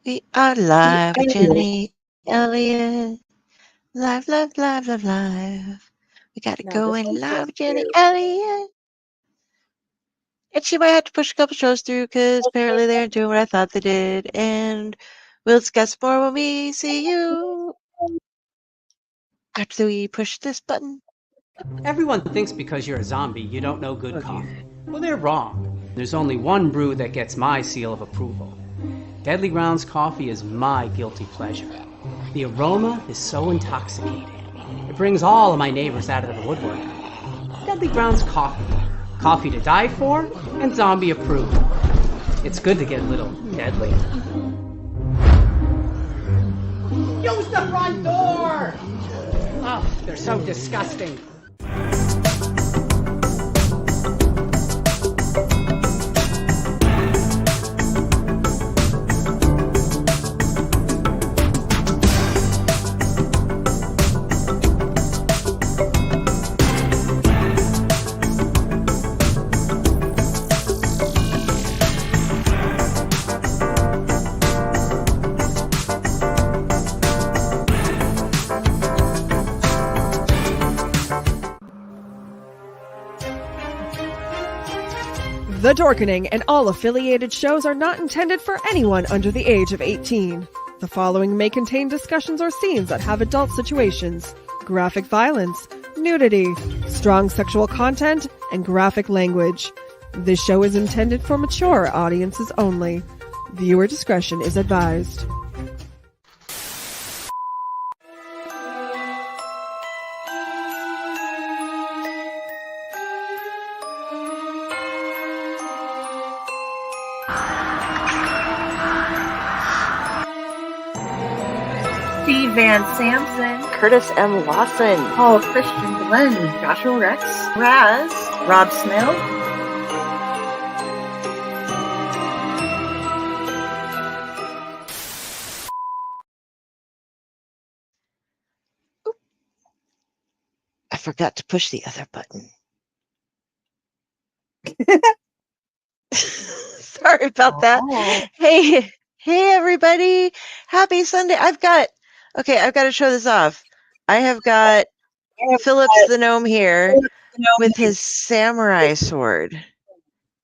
We are live with Jenny Elliott. Live, live, live, live, live. We got it No, this going one's live just with Jenny you. Elliott. And she might have to push a couple shows through because apparently they're doing what I thought they did. And we'll discuss more when we see you after we push this button. Everyone thinks because you're a zombie, you don't know good coffee. Well, they're wrong. There's only one brew that gets my seal of approval. Deadly Grounds coffee is my guilty pleasure. The aroma is so intoxicating. It brings all of my neighbors out of the woodwork. Deadly Grounds coffee. Coffee to die for and zombie approved. It's good to get a little deadly. Use the front door! Oh, they're so disgusting. The Dorkening and all affiliated shows are not intended for anyone under the age of 18. The following may contain discussions or scenes that have adult situations, graphic violence, nudity, strong sexual content, and graphic language. This show is intended for mature audiences only. Viewer discretion is advised. Steve Van Sampson, Curtis M. Lawson. Paul Christian Glenn, Joshua Rex, Raz, Rob Smith, I forgot to push the other button. Sorry about that. Hey, everybody. Happy Sunday. I've got to show this off. I have got Phillips the Gnome here with his samurai sword,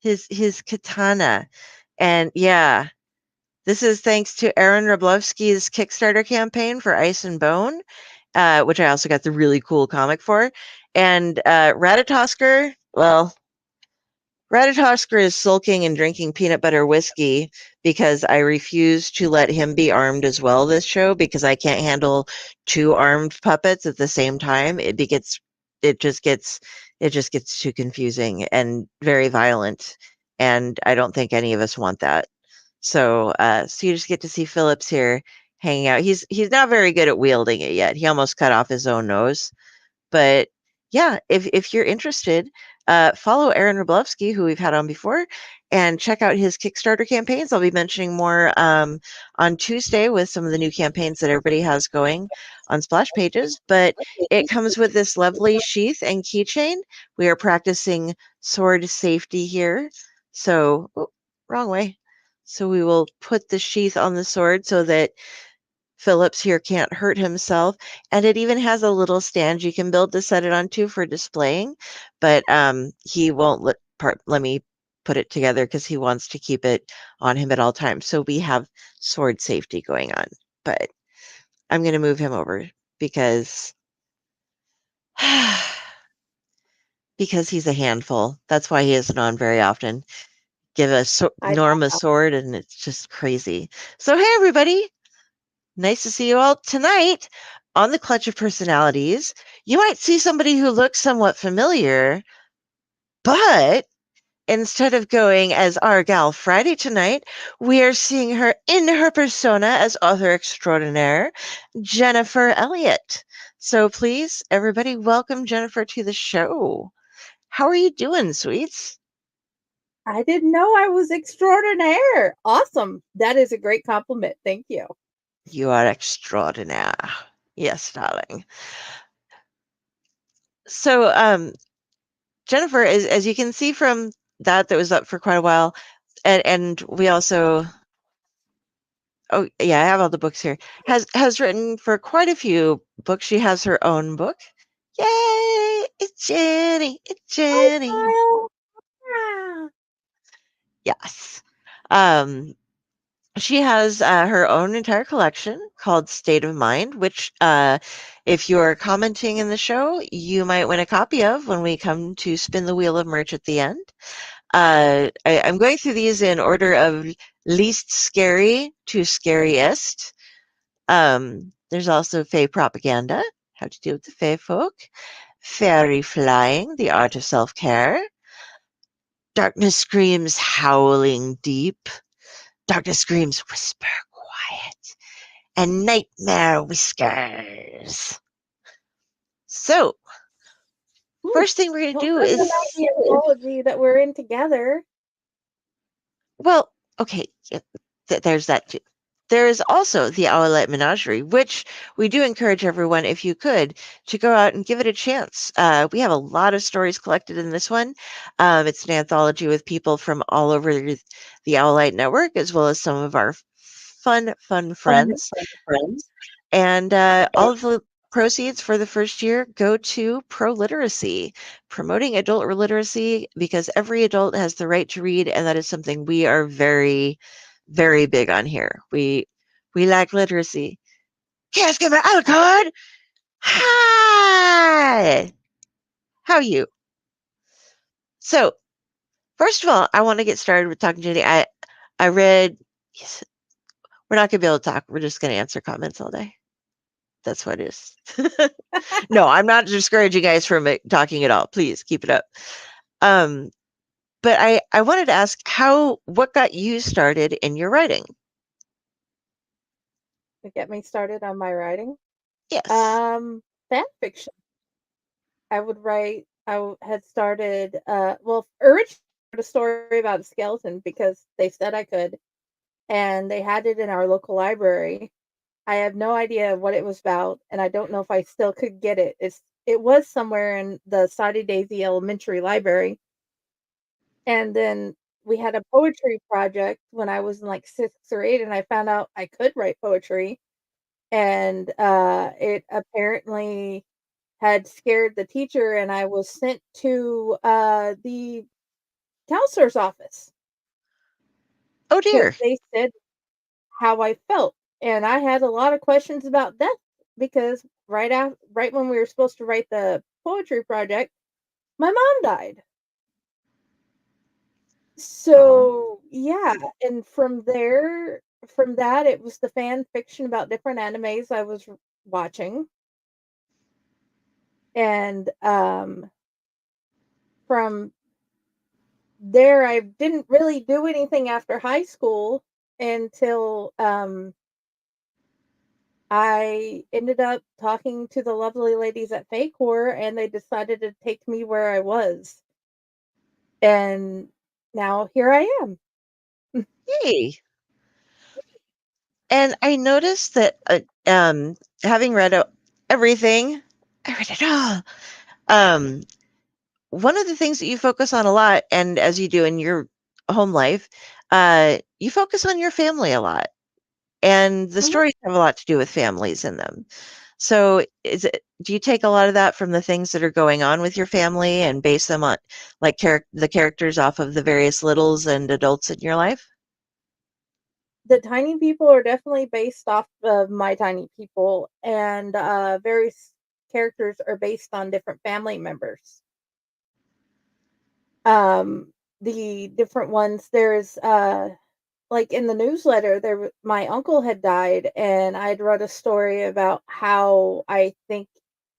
his katana. And yeah, this is thanks to Aaron Wroblewski's Kickstarter campaign for Ice and Bone, which I also got the really cool comic for. And Ratatosker, well, Ratatosker is sulking and drinking peanut butter whiskey because I refuse to let him be armed as well this show because I can't handle two armed puppets at the same time. It just gets too confusing and very violent, and I don't think any of us want that. So so you just get to see Phillips here hanging out. He's not very good at wielding it yet. He almost cut off his own nose. But yeah, if you're interested, follow Aaron Wroblewski, who we've had on before, and check out his Kickstarter campaigns. I'll be mentioning more on Tuesday with some of the new campaigns that everybody has going on Splash Pages. But it comes with this lovely sheath and keychain. We are practicing sword safety here. So, wrong way. So we will put the sheath on the sword so that Phillips here can't hurt himself, and it even has a little stand you can build to set it onto for displaying, but he won't let me put it together because he wants to keep it on him at all times. So we have sword safety going on, but I'm going to move him over because because he's a handful. That's why he isn't on very often. Give a Norm a sword, and it's just crazy. So hey, everybody. Nice to see you all tonight on the Clutch of Personalities. You might see somebody who looks somewhat familiar, but instead of going as our gal Friday tonight, we are seeing her in her persona as author extraordinaire, Jennifer Elliott. So please, everybody, welcome Jennifer to the show. How are you doing, sweets? I didn't know I was extraordinaire. Awesome. That is a great compliment. Thank you. You are extraordinaire. Yes, darling. So, Jennifer, as you can see from that was up for quite a while, and we also Oh, yeah, I have all the books here. Has written for quite a few books. She has her own book. Yay! It's Jenny. It's Jenny. Hi, Kyle. Yes. She has her own entire collection called State of Mind, which, if you're commenting in the show, you might win a copy of when we come to spin the wheel of merch at the end. I'm going through these in order of least scary to scariest. There's also Fae Propaganda, How to Deal with the Fae Folk, Fairy Flying, The Art of Self-Care, Darkness Screams Howling Deep, Darkness Screams Whisper Quiet, and Nightmare Whiskers. So, first thing we're going to do Don't is... forget about the anthology that we're in together. Well, okay, there's that too. There is also the Owlette Menagerie, which we do encourage everyone, if you could, to go out and give it a chance. We have a lot of stories collected in this one. It's an anthology with people from all over the Owlette network, as well as some of our fun friends. And all of the proceeds for the first year go to pro literacy, promoting adult literacy, because every adult has the right to read, and that is something we are very, very big on here. We like literacy. Can't give my Alucard! Hi! How are you? So, first of all, I want to get started with talking to Jenny. I read... Yes, we're not going to be able to talk. We're just going to answer comments all day. That's what it is. No, I'm not discouraging you guys from talking at all. Please keep it up. But I wanted to ask what got you started in your writing? To get me started on my writing. Yes. Fan fiction. I would write. Had started. Originally a story about a skeleton because they said I could, and they had it in our local library. I have no idea what it was about, and I don't know if I still could get it. It was somewhere in the Soddy Daisy Elementary Library, and then we had a poetry project when I was in like 6th or 8th, and I found out I could write poetry, and it apparently had scared the teacher, and I was sent to the counselor's office Oh because dear. they said how I felt, and I had a lot of questions about death because right when we were supposed to write the poetry project, my mom died. So yeah, and from that, it was the fan fiction about different animes I was watching, and from there, I didn't really do anything after high school until I ended up talking to the lovely ladies at Faycore, and they decided to take me where I was. And now here I am. Yay. And I noticed that having read everything, I read it all. One of the things that you focus on a lot, and as you do in your home life, you focus on your family a lot. And the stories have a lot to do with families in them. So do you take a lot of that from the things that are going on with your family and base them on like the characters off of the various littles and adults in your life? The tiny people are definitely based off of my tiny people, and various characters are based on different family members. The different ones, there's like in the newsletter, my uncle had died, and I'd read a story about how I think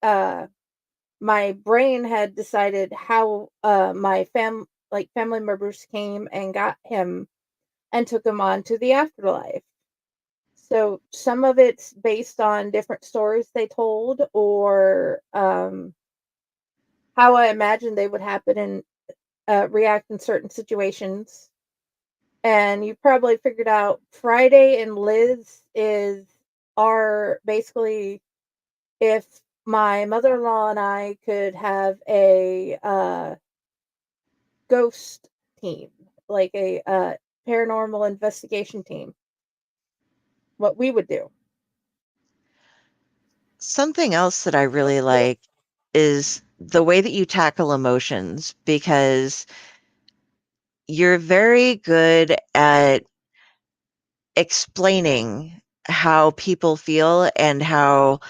my brain had decided how my family members came and got him and took him on to the afterlife. So some of it's based on different stories they told, or how I imagined they would happen and react in certain situations. And you probably figured out Friday and Liz are basically if my mother-in-law and I could have a ghost team, like a paranormal investigation team. what we would do. Something else that I really like is the way that you tackle emotions, because you're very good at explaining how people feel and how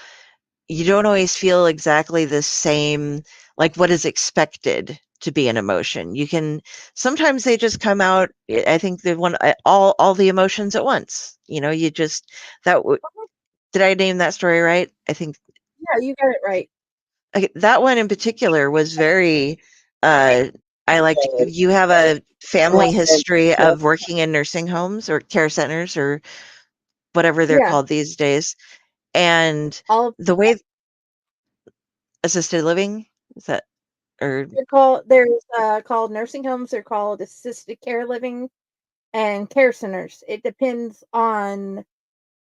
you don't always feel exactly the same, like what is expected to be an emotion. You can sometimes they just come out. I think they want all the emotions at once. You just did I name that story right? I think Yeah, you got it right. that one in particular was very. I liked. You have a family history of working in nursing homes or care centers or whatever they're Yeah, called these days, and all of the way assisted living is that or there's called nursing homes. They're called assisted care living and care centers. It depends on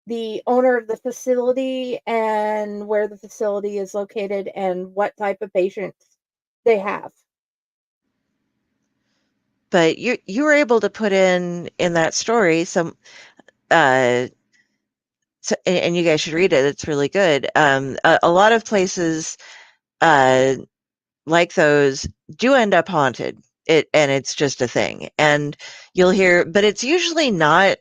the owner of the facility and where the facility is located and what type of patients they have. but you were able to put in that story some uh and you guys should read it. It's really good. A lot of places uh like those do end up haunted. And it's just a thing. And you'll hear, but it's usually not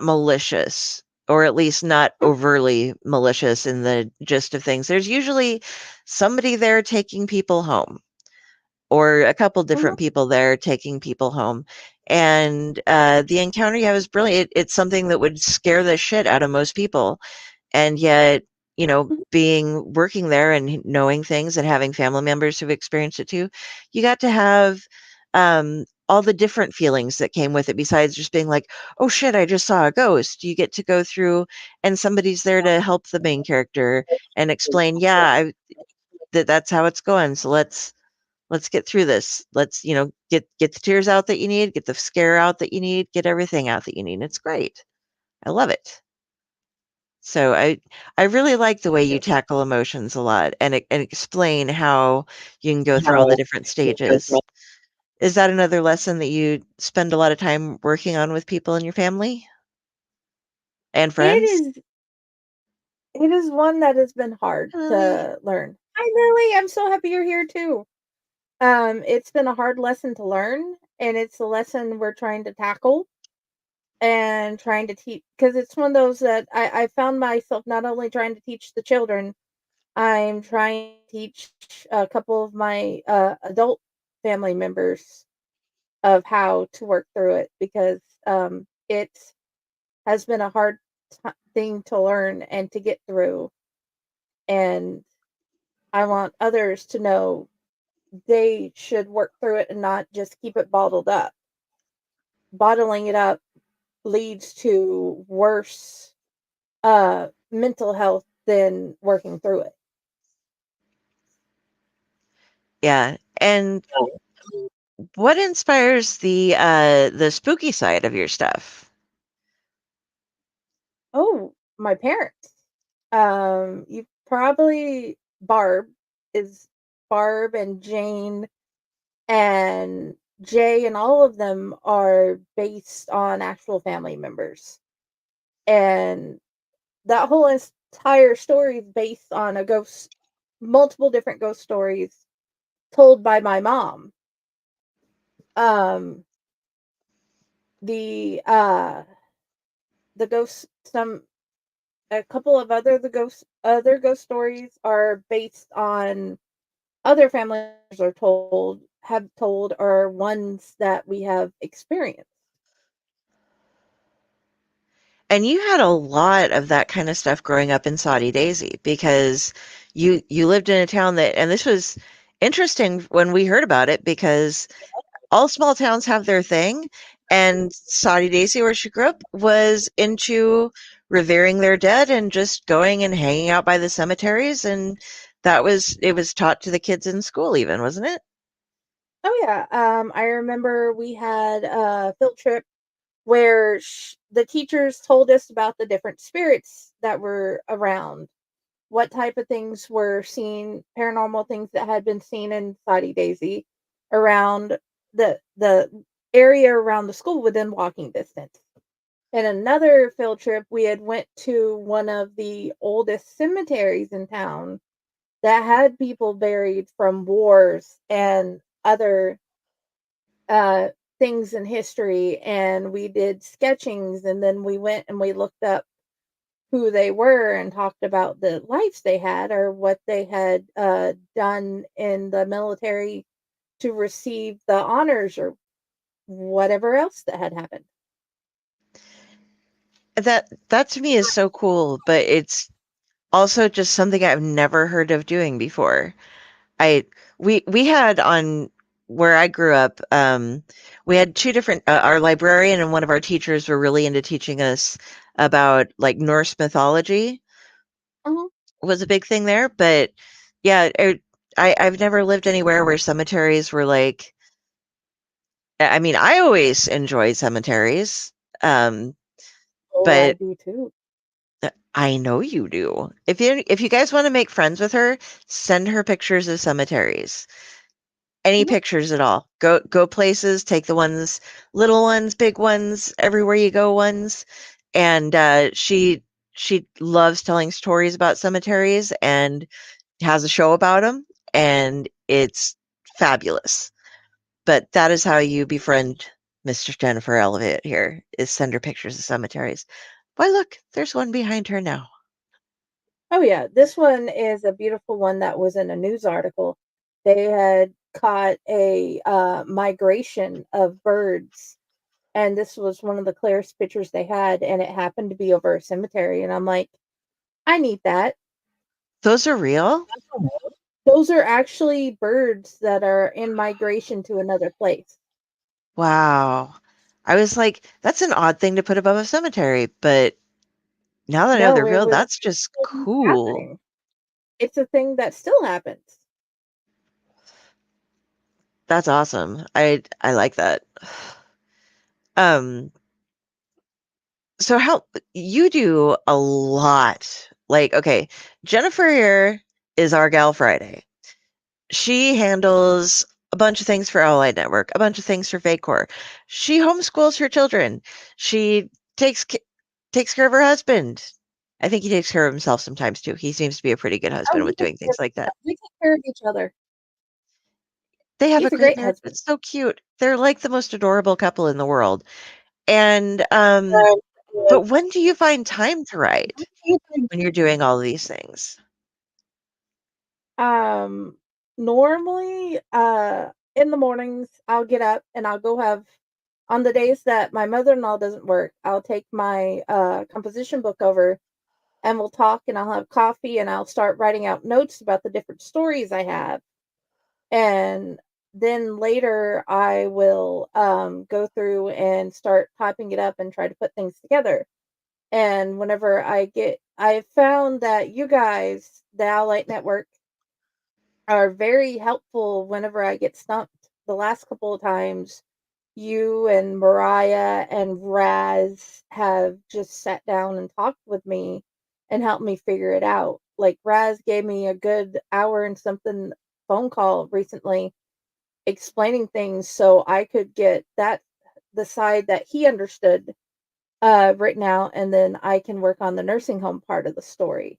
malicious, or at least not overly malicious in the gist of things. There's usually somebody there taking people home, or a couple Mhm. different people there taking people home. And the encounter you have is brilliant. It's something that would scare the shit out of most people. And yet, being working there and knowing things and having family members who've experienced it too, you got to have all the different feelings that came with it, besides just being like, oh shit, I just saw a ghost. You get to go through and somebody's there to help the main character and explain, yeah, that's how it's going. So let's get through this. Let's, get the tears out that you need, get the scare out that you need, get everything out that you need. It's great. I love it. So I really like the way you tackle emotions a lot and explain how you can go through all the different stages. Is that another lesson that you spend a lot of time working on with people in your family and It friends? is it is one that has been hard Lily. to learn. Hi, Lily. I'm so happy you're here too. It's been a hard lesson to learn, and it's a lesson we're trying to tackle and trying to teach, because it's one of those that I found myself not only trying to teach the children, I'm trying to teach a couple of my adult family members of how to work through it, because it has been a hard thing to learn and to get through. And I want others to know they should work through it and not just keep it bottled up. Bottling it up leads to worse mental health than working through it. Yeah. And what inspires the spooky side of your stuff? Oh, my parents. You probably is Barb and Jane and Jay, and all of them are based on actual family members. And that whole entire story is based on multiple different ghost stories told by my mom. Um, the ghost some a couple of other ghost stories are based on other family members have told, or ones that we have experienced. And you had a lot of that kind of stuff growing up in Saudi Daisy, because you lived in a town that, and this was interesting when we heard about it, because all small towns have their thing, and Saudi Daisy, where she grew up, was into revering their dead and just going and hanging out by the cemeteries, and it was taught to the kids in school even, wasn't it? Oh yeah, I remember we had a field trip where the teachers told us about the different spirits that were around, what type of things were seen, paranormal things that had been seen in Saudi Daisy around the area around the school within walking distance. In another field trip, we had went to one of the oldest cemeteries in town that had people buried from wars and other uh, things in history, and we did sketchings, and then we went and we looked up who they were and talked about the lives they had or what they had done in the military to receive the honors or whatever else that had happened. That to me is so cool, but it's also just something I've never heard of doing before. I we had on where I grew up, we had two different our librarian and one of our teachers were really into teaching us about like Norse mythology Uh-huh. was a big thing there, but yeah, I've never lived anywhere where cemeteries were like I mean, I always enjoy cemeteries, Oh, I but do too. I know you do. If you guys want to make friends with her, send her pictures of cemeteries. Any Mhm. pictures at all. Go places, take the ones, little ones, big ones, everywhere you go ones. And she loves telling stories about cemeteries and has a show about them, and it's fabulous. But that is how you befriend Mr. Jennifer Elliott here, is send her pictures of cemeteries. Why, look, there's one behind her now. Oh yeah, this one is a beautiful one that was in a news article. They had caught a migration of birds, and this was one of the clearest pictures they had, and it happened to be over a cemetery. And I'm like, I need that. Those are real? Those are actually birds that are in migration to another place. Wow. I was like, that's an odd thing to put above a cemetery, but now that I know they're No, it real, was that's just cool. happening. It's a thing that still happens. That's awesome. I like that. Um, so how you do a lot. Like, okay, Jennifer here is our gal Friday. She handles a bunch of things for Allied Network, a bunch of things for Vacore. She homeschools her children. She takes care of her husband. I think he takes care of himself sometimes too. He seems to be a pretty good Oh, husband with doing things like that. we take care of each other. They have a He's a great great marriage. husband. It's so cute. They're like the most adorable couple in the world. And but when do you find time to write when you're doing all these things? Um, Normally, in the mornings, I'll get up and I'll go have on the days that my mother-in-law doesn't work, I'll take my composition book over and we'll talk and I'll have coffee and I'll start writing out notes about the different stories I have. And then later I will go through and start typing it up and try to put things together. And whenever I found that you guys, the Owlite Network, are very helpful whenever I get stumped. The last couple of times, you and Mariah and Raz have just sat down and talked with me and helped me figure it out. Like Raz gave me a good hour and something phone call recently explaining things so I could get that the side that he understood written out, and then I can work on the nursing home part of the story.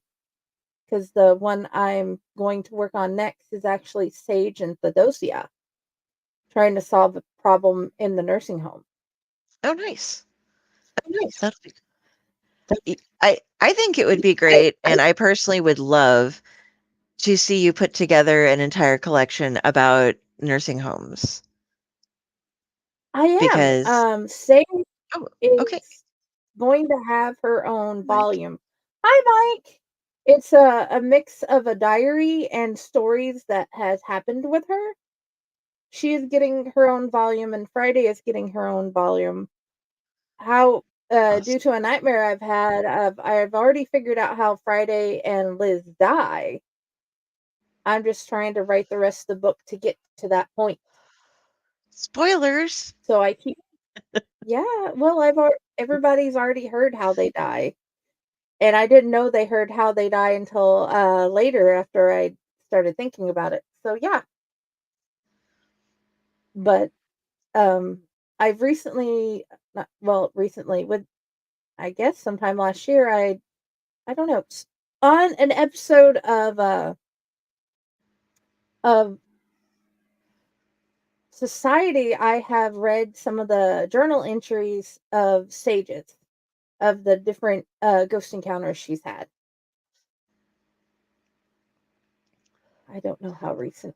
Because the one I'm going to work on next is actually Sage and Theodosia trying to solve a problem in the nursing home. Oh, nice. That'll be, I think it would be great, and I personally would love to see you put together an entire collection about nursing homes I am. because Sage oh, okay, is going to have her own Mike. volume. Hi, Mike. It's a mix of a diary and stories that has happened with her. She is getting her own volume, and Friday is getting her own volume. How due Awesome. to a nightmare I've had, I've already figured out how Friday and Liz die. I'm just trying to write the rest of the book to get to that point. Spoilers. So I keep yeah, well, everybody's already heard how they die. And I didn't know they heard how they die until later after I started thinking about it. So yeah, but um I've recently not well, recently with I guess sometime last year, I don't know, on an episode of Society, I have read some of the journal entries of Sages, of the different ghost encounters she's had. I don't know how recent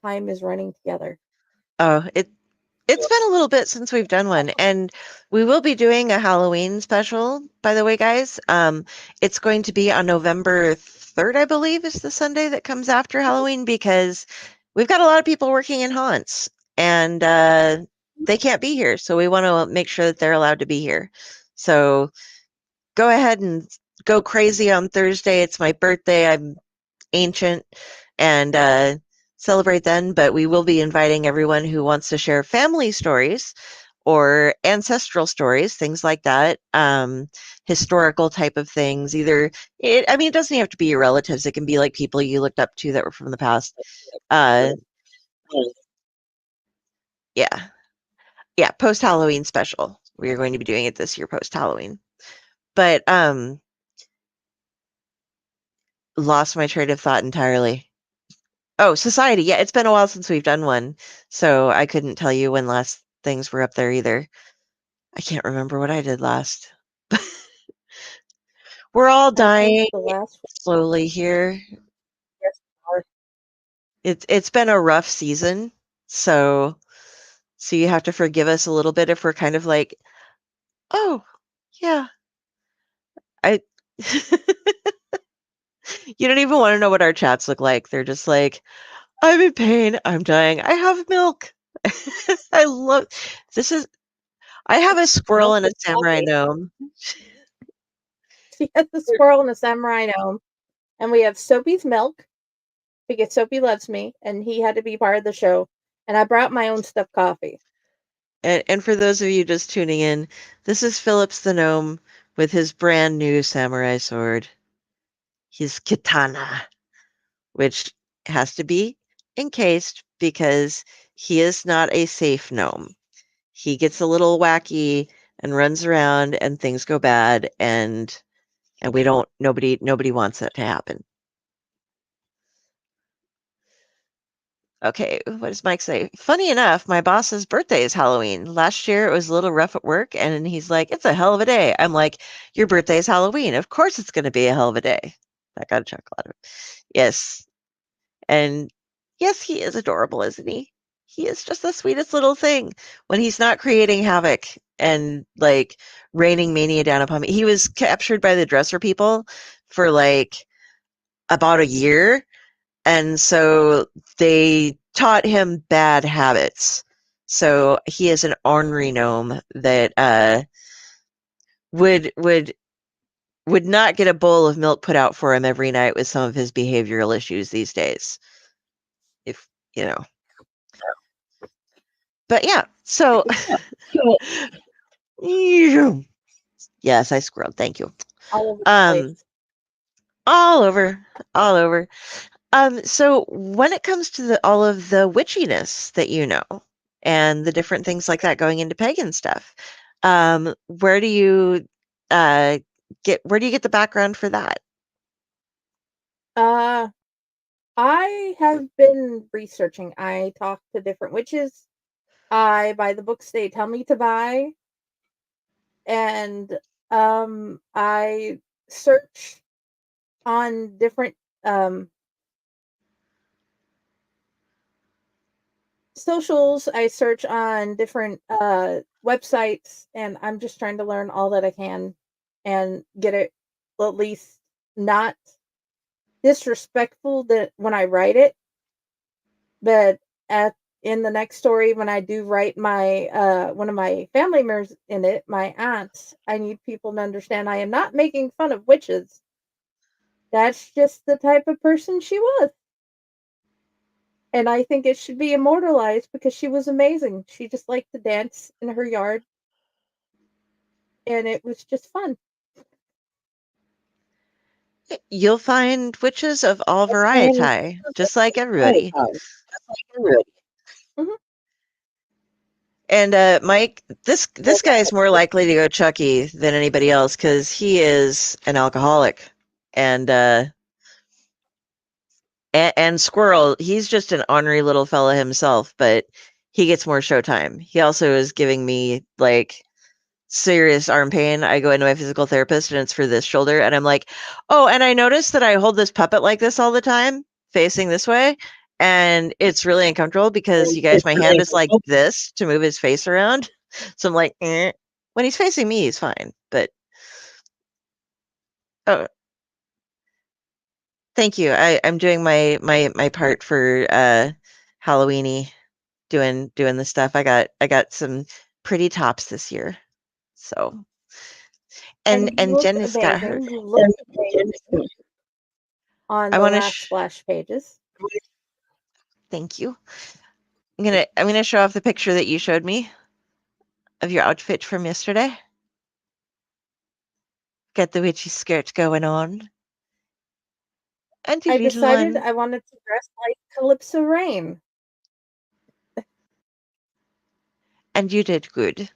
time is running together. Oh, it's been a little bit since we've done one, and we will be doing a Halloween special, by the way, guys. It's going to be on November 3rd, I believe, is the Sunday that comes after Halloween, because we've got a lot of people working in haunts, and they can't be here, so we want to make sure that they're allowed to be here. So go ahead and go crazy on Thursday. It's my birthday. I'm ancient, and celebrate then, but we will be inviting everyone who wants to share family stories or ancestral stories, things like that, historical type of things. I mean, it doesn't have to be your relatives. It can be like people you looked up to that were from the past. Yeah. Yeah, post-Halloween special. We are going to be doing it this year post-Halloween. But lost my train of thought entirely. Oh, Society. Yeah, it's been a while since we've done one, so I couldn't tell you when last things were up there either. I can't remember what I did last. We're all dying the last slowly here. It's been a rough season, so you have to forgive us a little bit if we're kind of like, oh, yeah. I You don't even want to know what our chats look like. They're just like, I'm in pain. I'm dying. I have milk. I love I have a squirrel and a samurai gnome. She has the squirrel and the samurai gnome, and we have Soapy's milk because Soapy loves me, and he had to be part of the show. And I brought my own stuffed coffee. And for those of you just tuning in, this is Phillips the gnome with his brand new samurai sword. His katana, which has to be encased because he is not a safe gnome. He gets a little wacky and runs around and things go bad, and we don't nobody wants that to happen. Okay, what does Mike say? Funny enough, my boss's birthday is Halloween. Last year it was a little rough at work, and he's like, "It's a hell of a day." I'm like, "Your birthday is Halloween. Of course it's going to be a hell of a day." I got a chuckle out of it. Yes, and yes, he is adorable, isn't he? He is just the sweetest little thing when he's not creating havoc and like raining mania down upon me. He was captured by the dresser people for like about a year, and so they taught him bad habits. So he is an ornery gnome that would not get a bowl of milk put out for him every night with some of his behavioral issues these days. If you know. But yeah, so yes, I squirreled. Thank you. All over the place. All over. So when it comes to all of the witchiness that you know, and the different things like that going into pagan stuff, where do you get the background for that? I have been researching. I talk to different witches. I buy the books they tell me to buy, and I search on different socials. I search on different websites, and I'm just trying to learn all that I can and get it at least not disrespectful that when I write it, but in the next story when I do write my one of my family members in it, my aunt, I need people to understand I am not making fun of witches. That's just the type of person she was. And I think it should be immortalized because she was amazing. She just liked to dance in her yard. And it was just fun. You'll find witches of all variety, just like everybody. Mhm. And Mike, this guy is more likely to go Chucky than anybody else because he is an alcoholic, and Squirrel, he's just an ornery little fella himself, but he gets more showtime. He also is giving me like serious arm pain. I go into my physical therapist and it's for this shoulder, and I'm like, oh, and I noticed that I hold this puppet like this all the time, facing this way. And it's really uncomfortable because you guys, my hand is like this to move his face around. So I'm like, eh. When he's facing me, he's fine. But oh, thank you. I'm doing my part for Halloweeny, doing the stuff. I got some pretty tops this year. So And you and look Jen has got her. amazing. You look amazing on I the want to last splash pages. thank you. I'm gonna show off the picture that you showed me of your outfit from yesterday. Got the witchy skirt going on. And the I little decided one. I wanted to dress like Calypso Rain. And you did good.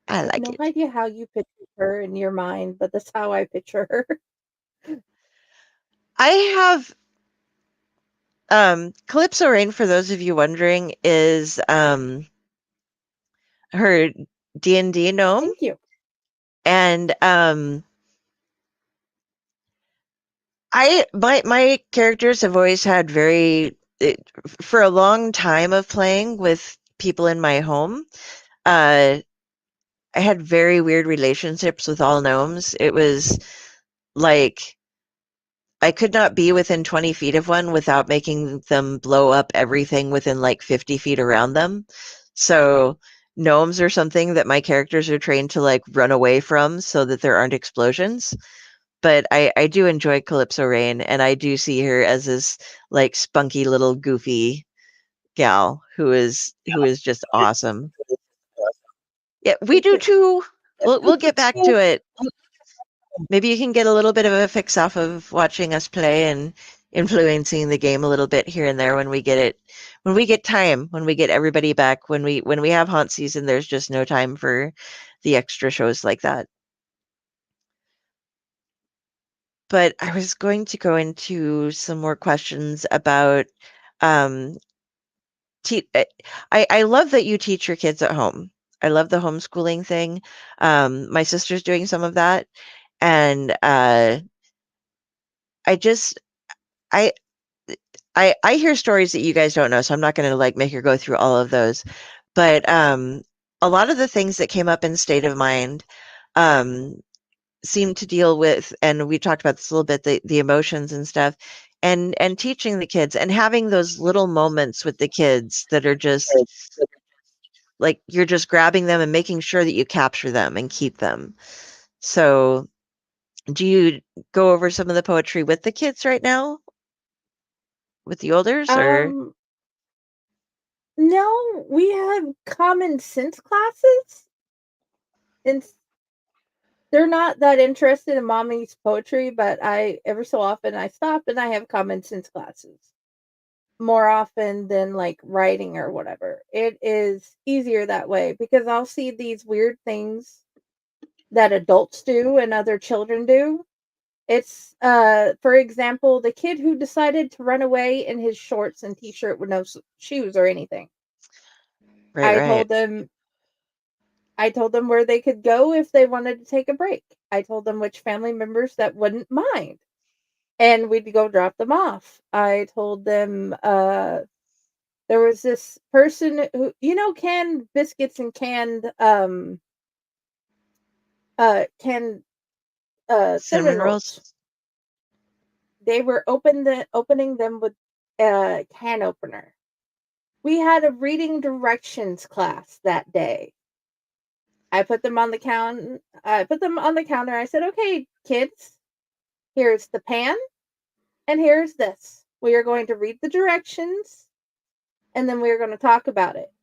I I have like no it. idea how you picture her in your mind, but that's how I picture her. I have Calypso Rain, for those of you wondering, is her D&D gnome. Thank you. And my characters have always had for a long time of playing with people in my home. I had very weird relationships with all gnomes. It was like I could not be within 20 feet of one without making them blow up everything within like 50 feet around them. So gnomes are something that my characters are trained to like run away from so that there aren't explosions. But I do enjoy Calypso Rain, and I do see her as this like spunky little goofy gal who is just awesome. Yeah, we do too. We'll get back to it. Maybe you can get a little bit of a fix off of watching us play and influencing the game a little bit here and there when we get it, when we get time, when we get everybody back, when we have haunt season. There's just no time for the extra shows like that. But I was going to go into some more questions about um I love that you teach your kids at home. I love the homeschooling thing. My sister's doing some of that, and I just I I hear stories that you guys don't know, so I'm not going to like make her go through all of those. But a lot of the things that came up in State of Mind um, seem to deal with, and we talked about this a little bit, the emotions and stuff, and teaching the kids and having those little moments with the kids that are just like you're just grabbing them and making sure that you capture them and keep them. So, do you go over some of the poetry with the kids right now, with the olders, or? No, we have common sense classes, and they're not that interested in mommy's poetry, but I every so often I stop and I have common sense classes. More often than like writing or whatever. It is easier that way because I'll see these weird things that adults do and other children do. It's for example, the kid who decided to run away in his shorts and t-shirt with no shoes or anything. Right, I right. told them I told them where they could go if they wanted to take a break. I told them which family members that wouldn't mind. And we'd go drop them off. I told them there was this person who, canned biscuits and canned cinnamon Cinnamon rolls? rolls. They were opening them with a can opener. We had a reading directions class that day. I put them on the counter. I said, "Okay, kids, here's the pan and here's this. We are going to read the directions and then we are going to talk about it."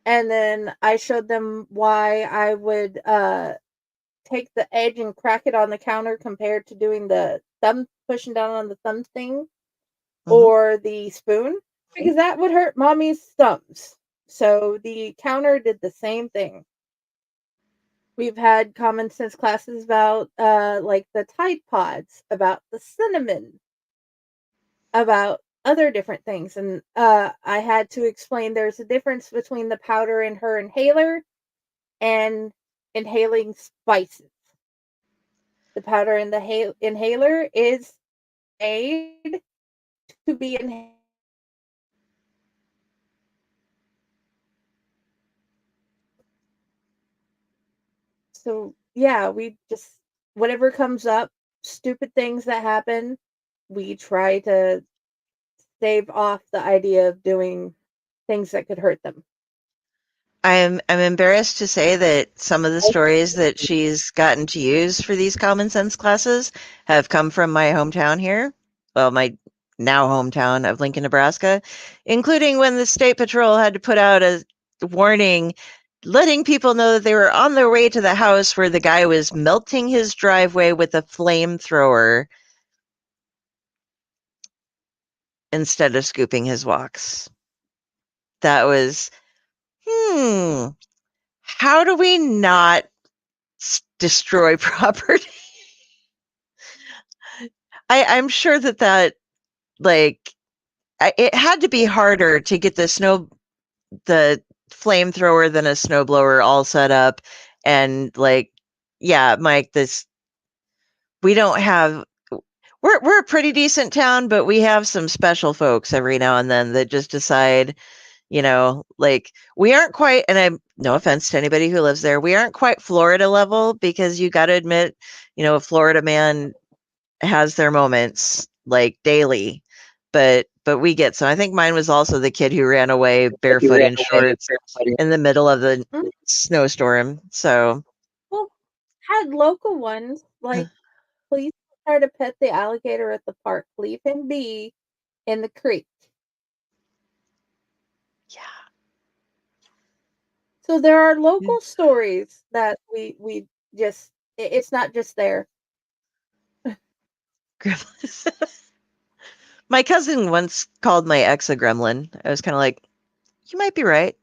And then I showed them why I would take the edge and crack it on the counter compared to doing the thumb pushing down on the thumb thing Mhm. or the spoon because that would hurt mommy's thumbs. So the counter did the same thing. We've had common sense classes about like the Tide Pods, about the cinnamon, about other different things. And I had to explain there's a difference between the powder in her inhaler and inhaling spices. The powder in the inhaler is made to be inhaled. So yeah, we just whatever comes up, stupid things that happen, we try to stave off the idea of doing things that could hurt them. I'm embarrassed to say that some of the stories that she's gotten to use for these common sense classes have come from my hometown here. Well, my now hometown of Lincoln, Nebraska, including when the State Patrol had to put out a warning letting people know that they were on their way to the house where the guy was melting his driveway with a flamethrower instead of scooping his walks. That was, how do we not destroy property? I'm sure that like it had to be harder to get the flamethrower than a snowblower all set up, and like, yeah, Mike, we don't have. We're a pretty decent town, but we have some special folks every now and then that just decide, like we aren't quite, and I'm no offense to anybody who lives there, we aren't quite Florida level because you got to admit, a Florida man has their moments like daily, but we get some. I think mine was also the kid who ran away barefoot in shorts in the middle of the snowstorm. So, Well, had local ones like please try to pet the alligator at the park. Leave him be in the creek. yeah. So there are local stories that we just it's not just there. My cousin once called my ex a gremlin. I was kind of like, you might be right.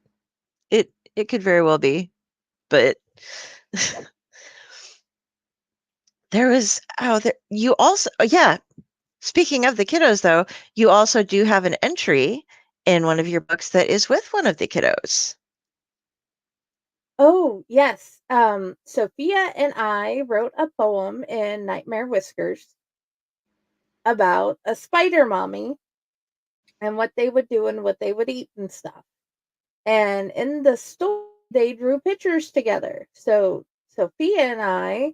It could very well be, but you also, yeah. Speaking of the kiddos, though, you also do have an entry in one of your books that is with one of the kiddos. Oh, yes. Sophia and I wrote a poem in Nightmare Whiskers about a spider mommy and what they would do and what they would eat and stuff. And in the story, they drew pictures together. So Sophia and I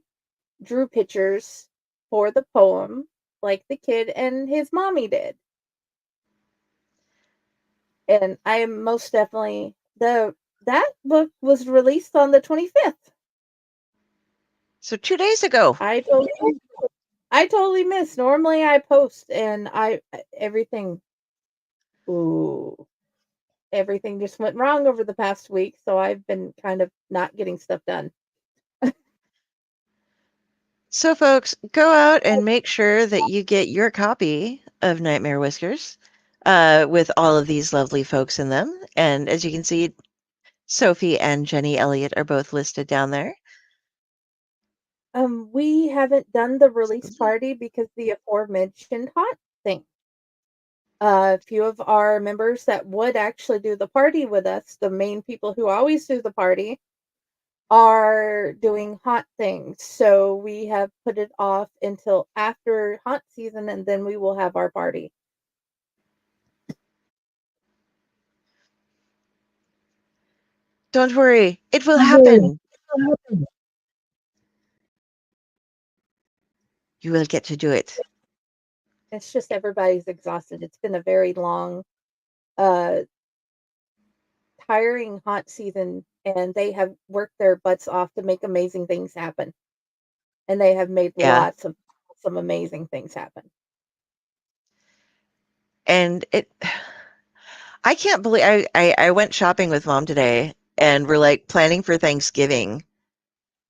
drew pictures for the poem like the kid and his mommy did. And I am most definitely that book was released on the 25th. So 2 days ago. I totally missed. Normally I post and everything just went wrong over the past week, so I've been kind of not getting stuff done. So folks, go out and make sure that you get your copy of Nightmare Whiskers with all of these lovely folks in them. And as you can see, Sophie and Jenny Elliott are both listed down there. We haven't done the release party because the aforementioned hot thing. A few of our members that would actually do the party with us, the main people who always do the party, are doing haunt things. So we have put it off until after haunt season and then we will have our party. Don't worry, it will happen. You will get to do it. It's just everybody's exhausted. It's been a very long, tiring haunt season, and they have worked their butts off to make amazing things happen. And they have made lots of some amazing things happen. And I can't believe I went shopping with Mom today and we're like planning for Thanksgiving.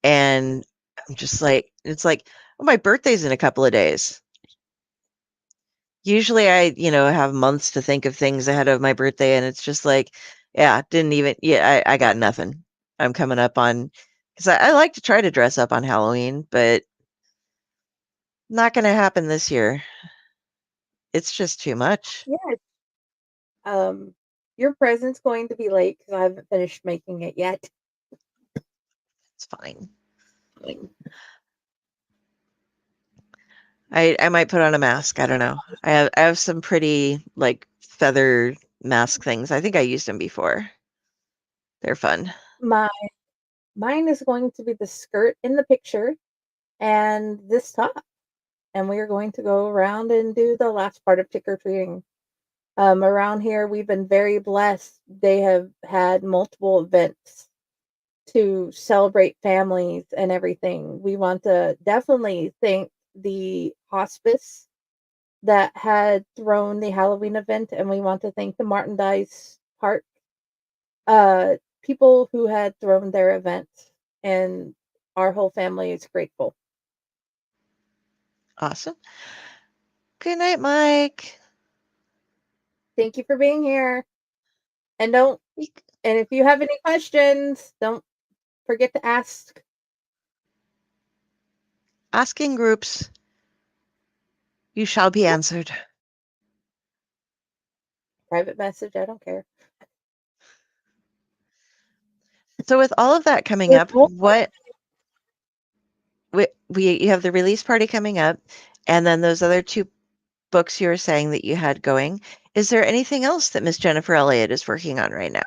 And I'm just like, it's like, oh, my birthday's in a couple of days. Usually I, have months to think of things ahead of my birthday. And it's just like, Yeah, didn't even. Yeah, I got nothing. I'm coming up on because I like to try to dress up on Halloween, but not going to happen this year. It's just too much. Yeah. Your present's going to be late because I haven't finished making it yet. It's fine. I might put on a mask. I don't know. I have some pretty like feather mask things. I think I used them before. They're fun. Mine is going to be the skirt in the picture and this top. And we are going to go around and do the last part of trick or treating. Around here, we've been very blessed. They have had multiple events to celebrate families and everything. We want to definitely thank the hospice that had thrown the Halloween event, and we want to thank the Martin Dice Park people who had thrown their event, and our whole family is grateful. Awesome. Good night, Mike. Thank you for being here. And if you have any questions, don't forget to ask. Asking groups. You shall be answered. Private message, I don't care. So with all of that coming up, what you have the release party coming up, and then those other two books you were saying that you had going. Is there anything else that Miss Jennifer Elliott is working on right now?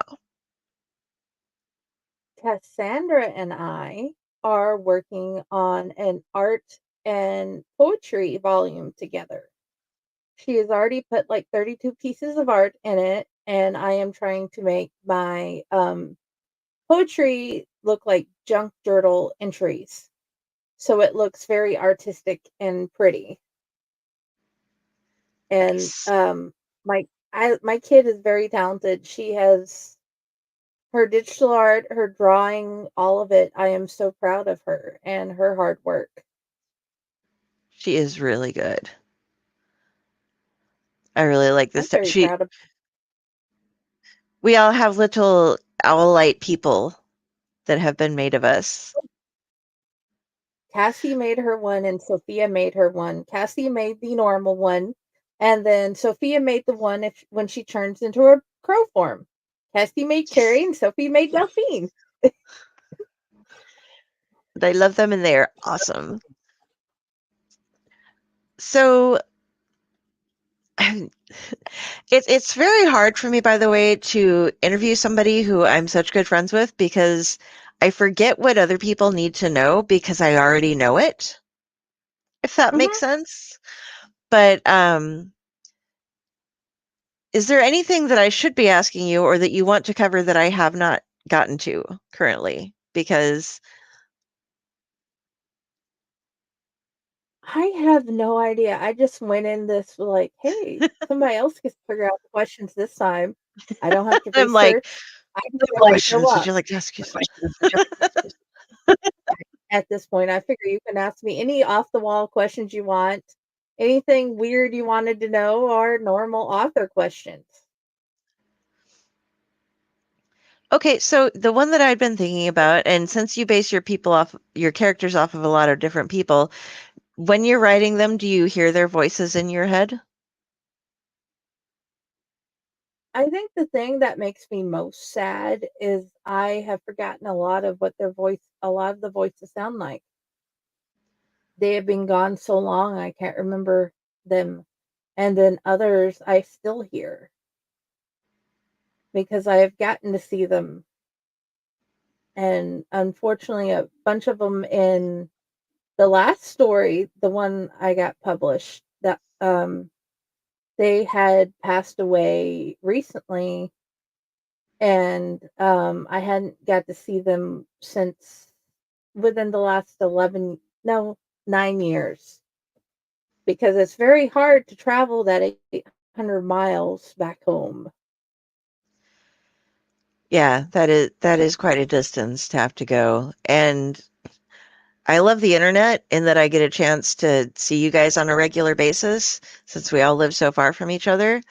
Cassandra and I are working on an art and poetry volume together. She has already put like 32 pieces of art in it, and I am trying to make my poetry look like junk journal entries. So it looks very artistic and pretty. And Nice. my kid is very talented. She has her digital art, her drawing, all of it. I am so proud of her and her hard work. She is really good. I really like this. I'm very proud of We all have little owl-light people that have been made of us. Cassie made her one and Sophia made her one. Cassie made the normal one, and then Sophia made the one when she turns into her crow form. Cassie made Carrie and Sophie made Delphine. I love them and they're awesome. So it's very hard for me, by the way, to interview somebody who I'm such good friends with because I forget what other people need to know because I already know it, if that makes sense. But is there anything that I should be asking you or that you want to cover that I have not gotten to currently? Because I have no idea. I just went in this like, hey, somebody else gets to figure out the questions this time. I don't have to I'm like, research. I can what just show questions would up. you like to ask? At this point, I figure you can ask me any off the wall questions you want, anything weird you wanted to know, or normal author questions. Okay, so the one that I'd been thinking about, and since you base your characters off of a lot of different people, when you're writing them, do you hear their voices in your head? I think the thing that makes me most sad is I have forgotten a lot of a lot of the voices sound like. They have been gone so long, I can't remember them. And then others I still hear because I have gotten to see them. And unfortunately, a bunch of them in the last story, the one I got published, that they had passed away recently, and I hadn't got to see them since within the last 9 years, because it's very hard to travel that 800 miles back home. Yeah, that is quite a distance to have to go. And I love the internet in that I get a chance to see you guys on a regular basis since we all live so far from each other.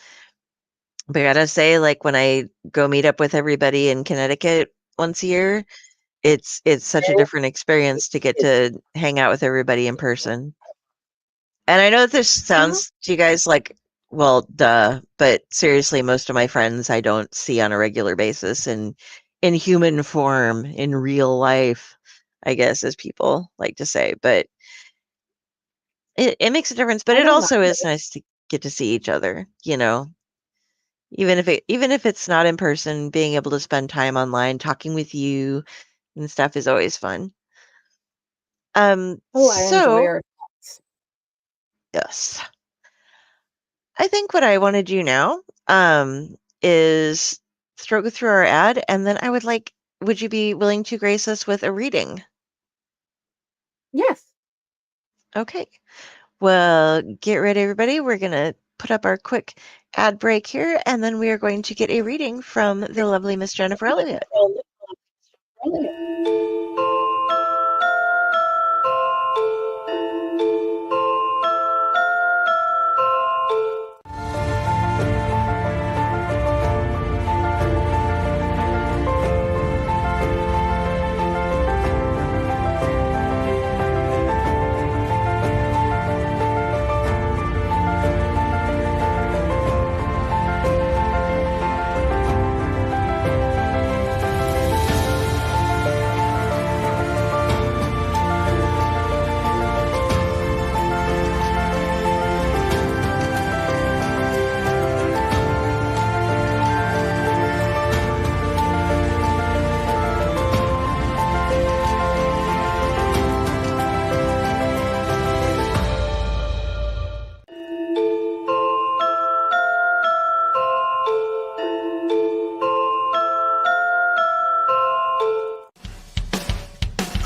But I gotta say, like, when I go meet up with everybody in Connecticut once a year, it's such a different experience to get to hang out with everybody in person. And I know this sounds to you guys like, well, duh, but seriously, most of my friends I don't see on a regular basis in human form, in real life, I guess, as people like to say. But it makes a difference. But I it don't also mind is nice to get to see each other, even if it's not in person, being able to spend time online talking with you and stuff is always fun. Oh, I enjoy So our chats. yes, I think what I want to do now is go through our ad, and then would you be willing to grace us with a reading? Yes. Okay. Well, get ready, everybody. We're going to put up our quick ad break here, and then we are going to get a reading from the lovely Miss Jennifer Elliott.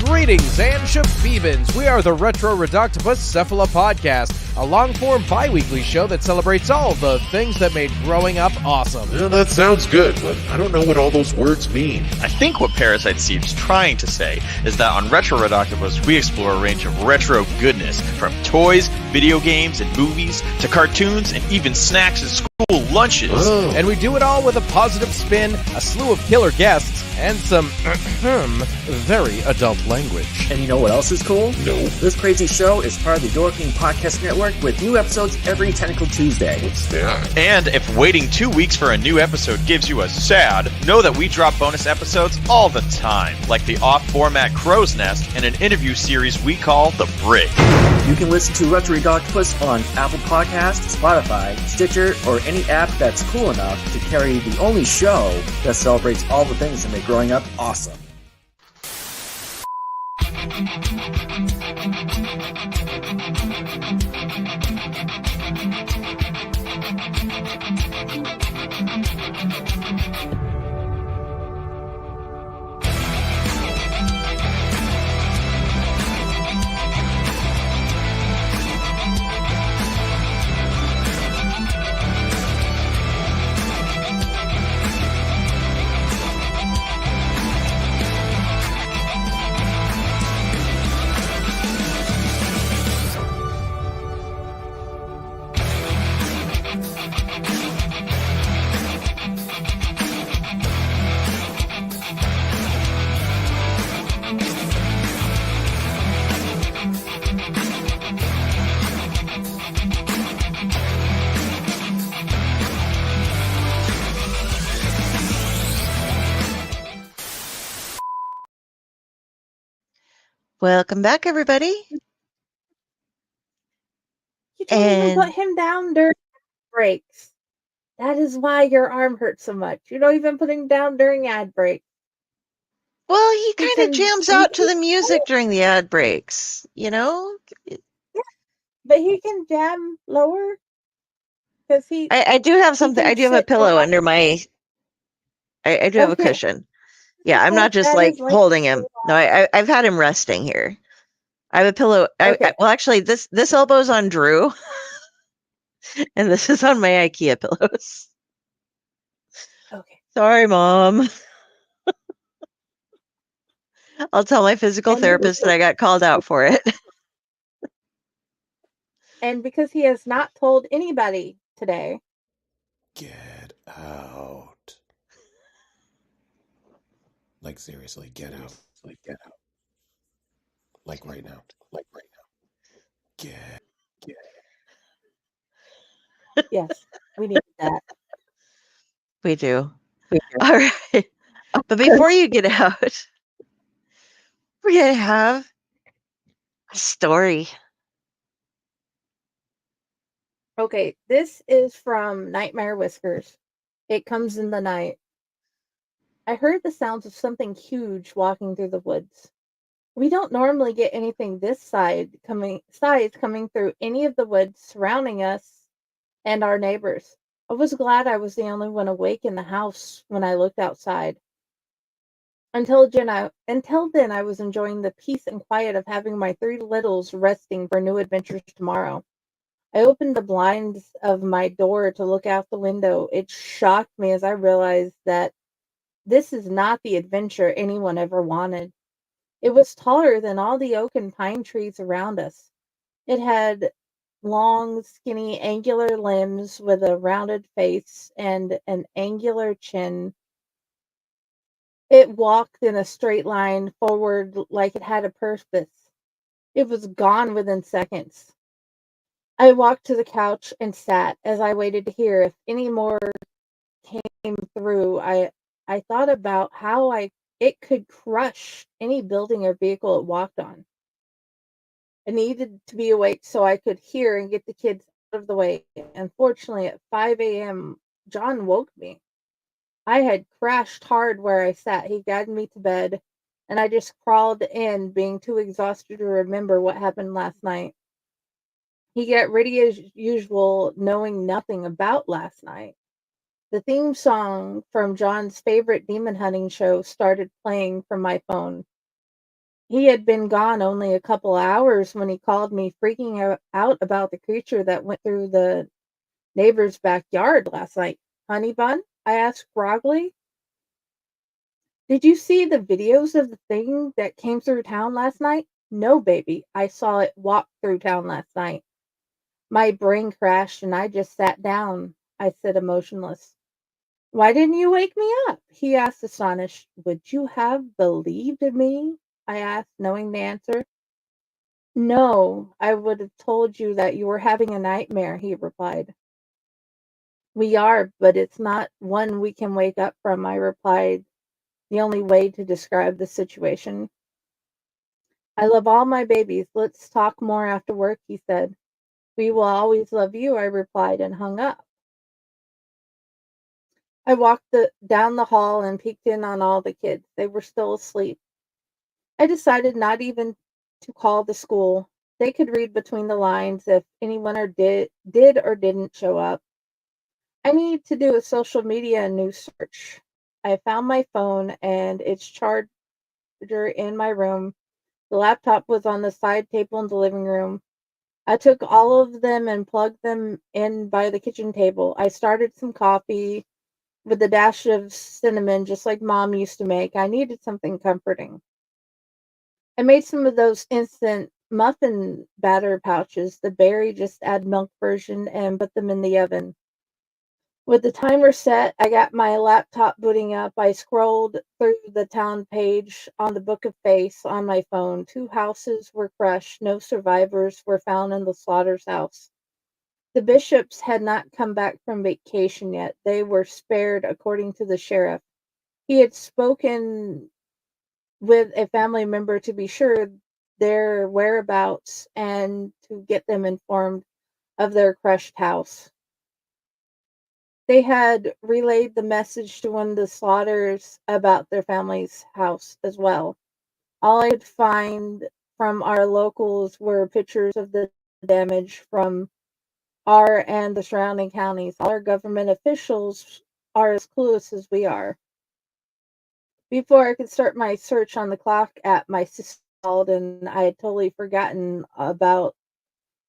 Greetings and shabibans. We are the Retro Reductibus Cephala Podcast, a long-form bi-weekly show that celebrates all the things that made growing up awesome. Yeah, that sounds good, but I don't know what all those words mean. I think what Parasite Steve's trying to say is that on Retro Redoctopus, we explore a range of retro goodness, from toys, video games, and movies, to cartoons, and even snacks and school lunches. Oh. And we do it all with a positive spin, a slew of killer guests, and some very adult language. And you know what else is cool? No. This crazy show is part of the Door King Podcast Network with new episodes every Tentacle Tuesday. What's that? And if waiting 2 weeks for a new episode gives you a sad, know that we drop bonus episodes all the time, like the off-format Crow's Nest and an interview series we call The Brig. You can listen to Retro Octopus on Apple Podcasts, Spotify, Stitcher, or any app that's cool enough to carry the only show that celebrates all the things that make growing up awesome. Welcome back, everybody. You don't even put him down during breaks. That is why your arm hurts so much. You don't even put him down during ad breaks. Well, he kind of can jams he out to can- the music during the ad breaks, But he can jam lower. Because I do have something. I do have a pillow under my. I do have a Okay. cushion. Yeah, I'm Okay, not just that like is, like, holding him. No, I've had him resting here. I have a pillow. Okay. Well, actually, this elbow's on Drew, and this is on my IKEA pillows. Okay. Sorry, Mom. I'll tell my physical And therapist that I got called out for it. And because he has not told anybody today, Get out. Like, seriously, get out. Like, right now. Get. Yes, we need that. We do. All right. But before you get out, we're going to have a story. Okay, this is from Nightmare Whiskers. It comes in the night. I heard the sounds of something huge walking through the woods. We don't normally get anything this size coming through any of the woods surrounding us and our neighbors. I was glad I was the only one awake in the house when I looked outside. Until then, I was enjoying the peace and quiet of having my three littles resting for new adventures tomorrow. I opened the blinds of my door to look out the window. It shocked me as I realized that this is not the adventure anyone ever wanted. It was taller than all the oak and pine trees around us. It had long, skinny, angular limbs with a rounded face and an angular chin. It walked in a straight line forward like it had a purpose. It was gone within seconds. I walked to the couch and sat as I waited to hear if any more came through. I thought about how it could crush any building or vehicle it walked on. I needed to be awake so I could hear and get the kids out of the way. Unfortunately, at 5 a.m., John woke me. I had crashed hard where I sat. He guided me to bed, and I just crawled in, being too exhausted to remember what happened last night. He got ready as usual, knowing nothing about last night. The theme song from John's favorite demon hunting show started playing from my phone. He had been gone only a couple hours when he called me, freaking out about the creature that went through the neighbor's backyard last night. Honey bun? I asked groggily. Did you see the videos of the thing that came through town last night? No, baby. I saw it walk through town last night. My brain crashed and I just sat down. I said, emotionless. Why didn't you wake me up? He asked, astonished. Would you have believed me? I asked, knowing the answer. No, I would have told you that you were having a nightmare, he replied. We are, but it's not one we can wake up from, I replied, the only way to describe the situation. I love all my babies. Let's talk more after work, he said. We will always love you, I replied and hung up. I walked down the hall and peeked in on all the kids. They were still asleep. I decided not even to call the school. They could read between the lines if anyone did or didn't show up. I need to do a social media news search. I found my phone and its charger in my room. The laptop was on the side table in the living room. I took all of them and plugged them in by the kitchen table. I started some coffee with a dash of cinnamon, just like Mom used to make. I needed something comforting. I made some of those instant muffin batter pouches, the berry just add milk version, and put them in the oven. With the timer set, I got my laptop booting up. I scrolled through the town page on the Book of Face on my phone. 2 houses were crushed. No survivors were found in the Slaughter's house. The bishops had not come back from vacation yet. They were spared, according to the sheriff. He had spoken with a family member to be sure their whereabouts and to get them informed of their crushed house. They had relayed the message to one of the Slaughters about their family's house as well. All I could find from our locals were pictures of the damage from our and the surrounding counties. All our government officials are as clueless as we are. Before I could start my search on the clock app, my sister called and I had totally forgotten about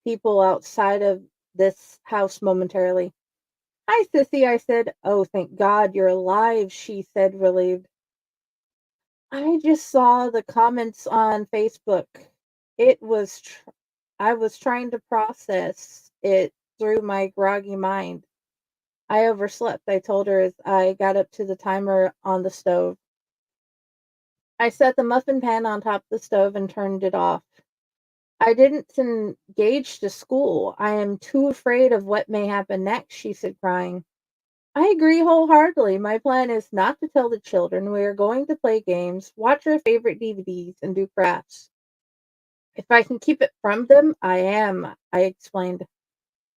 people outside of this house momentarily. Hi, Sissy, I said. Oh, thank God you're alive, she said, relieved. I just saw the comments on Facebook. I was trying to process it through my groggy mind. I overslept, I told her as I got up to the timer on the stove. I set the muffin pan on top of the stove and turned it off. I didn't engage to school. I am too afraid of what may happen next, she said, crying. I agree wholeheartedly. My plan is not to tell the children. We are going to play games, watch our favorite DVDs, and do crafts. If I can keep it from them, I am, I explained.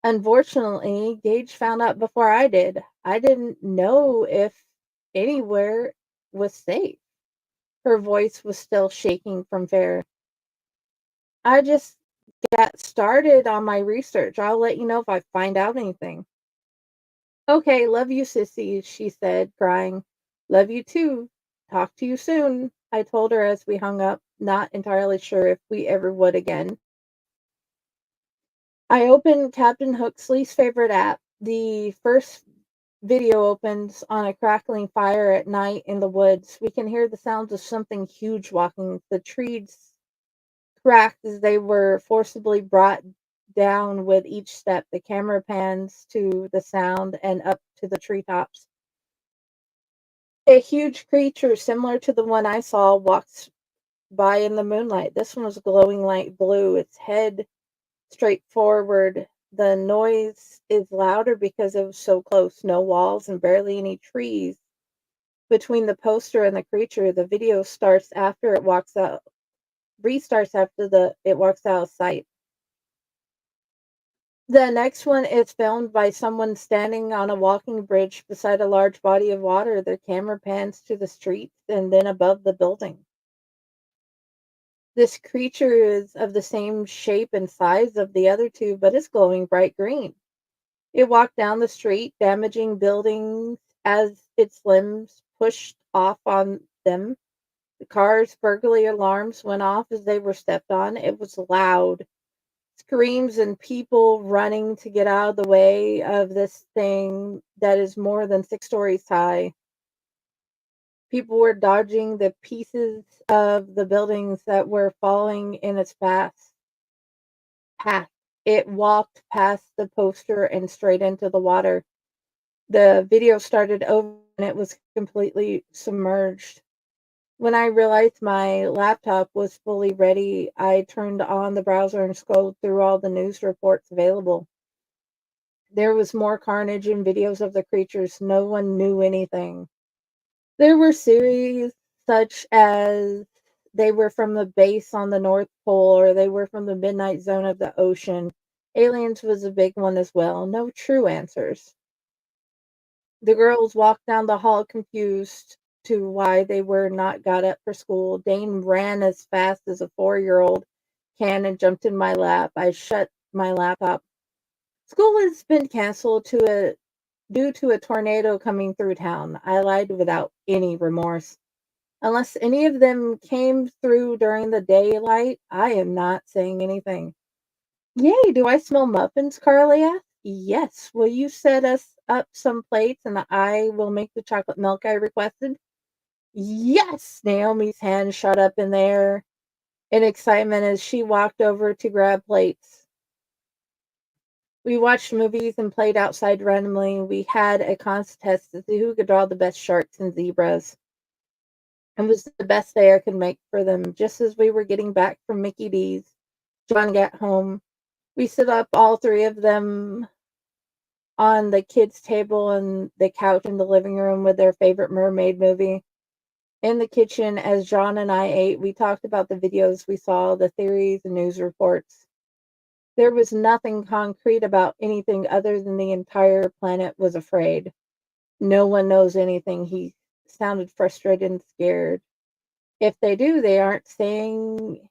Unfortunately, Gage found out before I did. I didn't know if anywhere was safe. Her voice was still shaking from fear. I just got started on my research. I'll let you know if I find out anything. Okay, love you, sissy, she said, crying. Love you too. Talk to you soon, I told her as we hung up, not entirely sure if we ever would again. I opened Captain Hook's least favorite app. The first video opens on a crackling fire at night in the woods. We can hear the sounds of something huge walking. The trees cracked as they were forcibly brought down with each step. The camera pans to the sound and up to the treetops. A huge creature similar to the one I saw walks by in the moonlight. This one was glowing light blue, its head straight forward. The noise is louder because it was so close. No walls and barely any trees between the poster and the creature. The video starts after it walks out, restarts after it walks out of sight. The next one is filmed by someone standing on a walking bridge beside a large body of water. Their camera pans to the streets and then above the building. This creature is of the same shape and size of the other two, but is glowing bright green. It walked down the street, damaging buildings as its limbs pushed off on them. The car's burglary alarms went off as they were stepped on. It was loud. Screams and people running to get out of the way of this thing that is more than 6 stories high. People were dodging the pieces of the buildings that were falling in its path. It walked past the poster and straight into the water. The video started over and it was completely submerged. When I realized my laptop was fully ready, I turned on the browser and scrolled through all the news reports available. There was more carnage and videos of the creatures. No one knew anything. There were series such as they were from the base on the North Pole or they were from the midnight zone of the ocean. Aliens was a big one as well. No true answers. The girls walked down the hall confused to why they were not got up for school. Dane ran as fast as a 4-year-old can and jumped in my lap. I shut my laptop. School has been canceled due to a tornado coming through town. I lied without any remorse. Unless any of them came through during the daylight, I am not saying anything. Yay, do I smell muffins? Carly asked. Yes. Will you set us up some plates and I will make the chocolate milk I requested? Yes! Naomi's hand shot up in the air in excitement as she walked over to grab plates. We watched movies and played outside randomly. We had a contest to see who could draw the best sharks and zebras. It was the best day I could make for them. Just as we were getting back from Mickey D's, John got home. We set up all 3 of them on the kids' table and the couch in the living room with their favorite mermaid movie. In the kitchen, as John and I ate, we talked about the videos we saw, the theories, and news reports. There was nothing concrete about anything other than the entire planet was afraid. No one knows anything. He sounded frustrated and scared. If they do, they aren't saying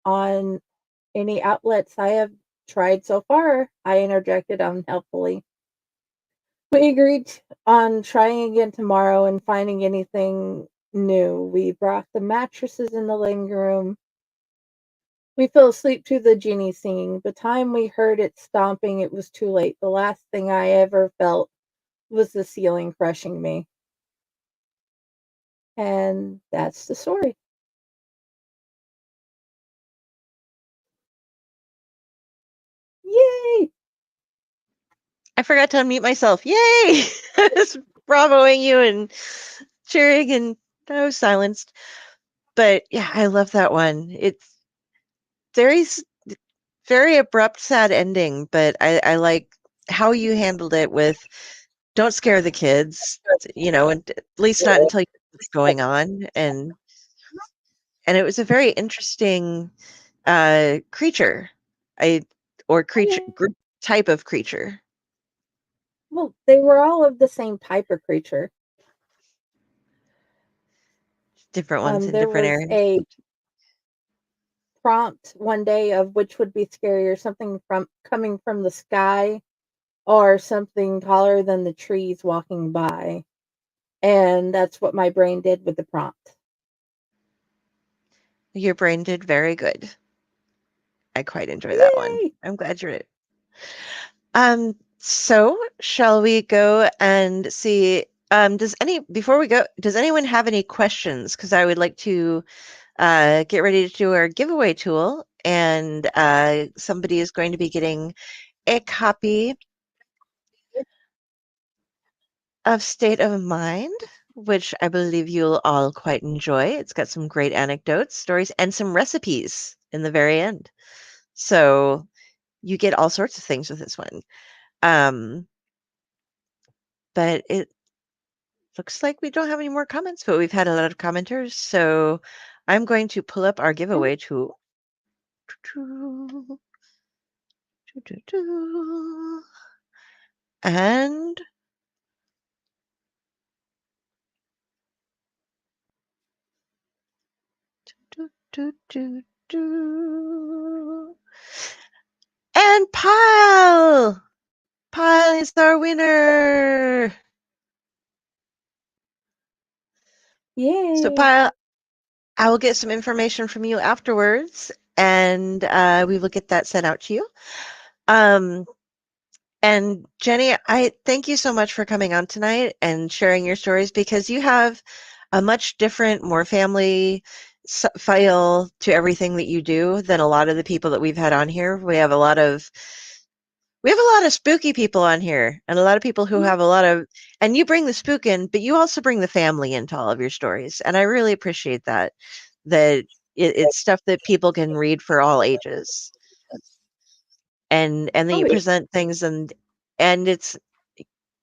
on any outlets I have tried so far, I interjected unhelpfully. We agreed on trying again tomorrow and finding anything new. We brought the mattresses in the living room. We fell asleep to the genie singing. By the time we heard it stomping, it was too late. The last thing I ever felt was the ceiling crushing me. And that's the story. Yay! I forgot to unmute myself. Yay! I was bravoing you and cheering, and I was silenced. But yeah, I love that one. It's very, very abrupt, sad ending, but I like how you handled it with don't scare the kids, and at least not until you know what's going on. And it was a very interesting creature, creature group type of creature. Well, they were all of the same type of creature. Different ones in There different was areas. a prompt one day of which would be scarier, something from coming from the sky or something taller than the trees walking by. And that's what my brain did with the prompt. Your brain did very good. I quite enjoy that one. Yay! I'm glad you read it. So shall we go and see? Before we go, does anyone have any questions? Because I would like to get ready to do our giveaway tool, and somebody is going to be getting a copy of State of Mind, which I believe you'll all quite enjoy. It's got some great anecdotes, stories, and some recipes in the very end. So you get all sorts of things with this one. But it looks like we don't have any more comments, but we've had a lot of commenters. So I'm going to pull up our giveaway tool. And and Pile is our winner. Yay! So Pile, I will get some information from you afterwards, and we will get that sent out to you. And Jenny, I thank you so much for coming on tonight and sharing your stories, because you have a much different, more family feel to everything that you do than a lot of the people that we've had on here. We have a lot of spooky people on here, and a lot of people who have a lot of, and you bring the spook in, but you also bring the family into all of your stories. And I really appreciate that it's stuff that people can read for all ages. And then you present things, and it's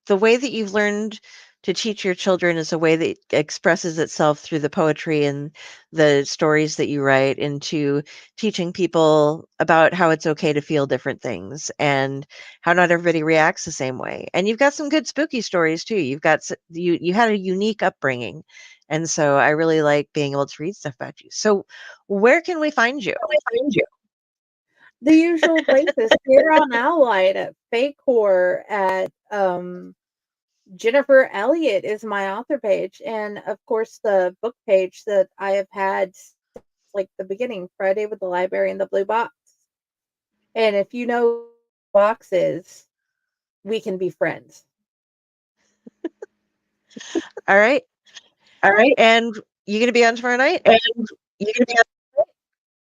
the way that you've learned to teach your children is a way that expresses itself through the poetry and the stories that you write, into teaching people about how it's okay to feel different things and how not everybody reacts the same way. And you've got some good spooky stories too. You've got you had a unique upbringing, and so I really like being able to read stuff about you. So where can we find you? The usual places here on Owlite, at Fakehor, at Jennifer Elliott is my author page, and of course the book page that I have had since, like, the beginning, Friday with the Library and the Blue Box. And if you know boxes, we can be friends. All right. And you going to be on tomorrow night?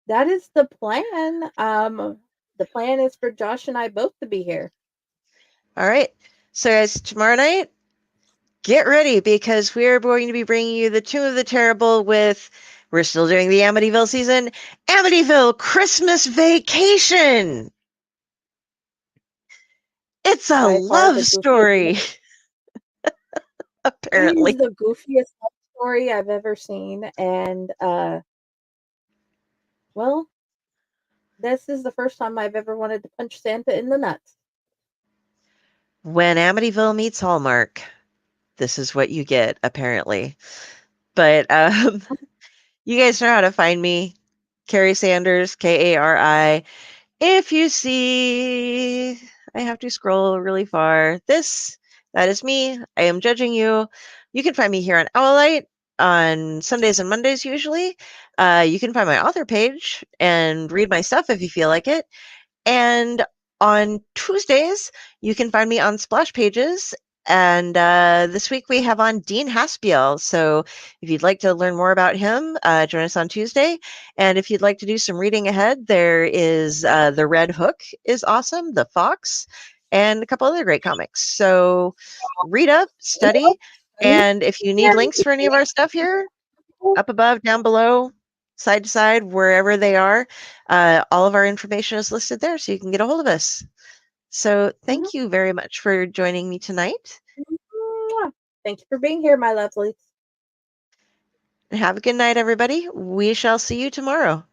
That is the plan. The plan is for Josh and I both to be here. All right. So guys, tomorrow night, get ready, because we're going to be bringing you the Tomb of the Terrible we're still doing the Amityville season, Amityville Christmas Vacation. It's a love story. Apparently. It is the goofiest love story I've ever seen. And, well, this is the first time I've ever wanted to punch Santa in the nuts. When Amityville meets Hallmark, this is what you get, apparently. But you guys know how to find me. Carrie Sanders, Kari. If you see, I have to scroll really far. That is me. I am judging you. You can find me here on Owlite on Sundays and Mondays usually. You can find my author page and read my stuff if you feel like it. And on Tuesdays, you can find me on Splash Pages. And this week we have on Dean Haspiel. So if you'd like to learn more about him, join us on Tuesday. And if you'd like to do some reading ahead, there is The Red Hook is awesome. The Fox and a couple other great comics. So read up, study, and if you need links for any of our stuff here, up above, down below, side to side, wherever they are, all of our information is listed there, so you can get a hold of us. So thank you very much for joining me tonight. Thank you for being here, my lovelies. Have a good night, everybody. We shall see you tomorrow.